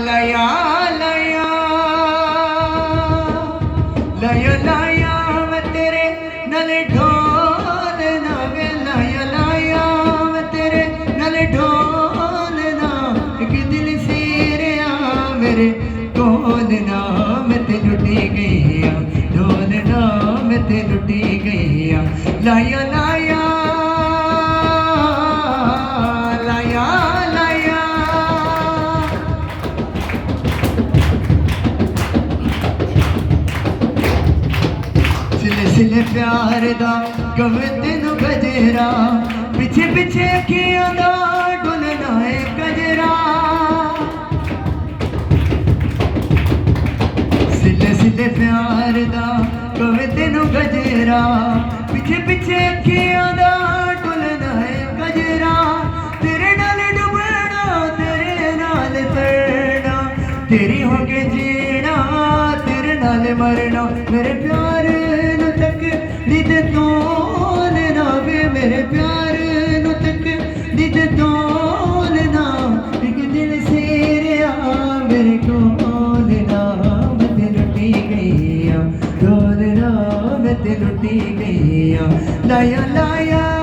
लाया लाया लाया लाया मैं तेरे नल ढोल ना वे लाया लाया मैं तेरे नल ढोल ना एक दिल सीरिया मेरे ढोल ना मैं ते लुटी गई ढोल ना मैं ते लुटी गई लाया लाया लाया लाया सिले सिले प्यार दा गवे तेनू गजेरा पिछे पिछे अखियां दा डुलना है गजरा सिले सिले प्यार दा गवे तेनू गजेरा पिछे पिछे अखियां दा डुलना है गजरा तेरे नाल डुबना तेरे नाल तरना तेरी होके जीना तेरे नाल मरना मेरे प्यार नू तक नित तोलना वे मेरे प्यार नू तक नित तोलना एक दिल सेरिया मेरे कोलना मैं ते लुटी गई ढोलना मैं ते लुटी गई लाया लाया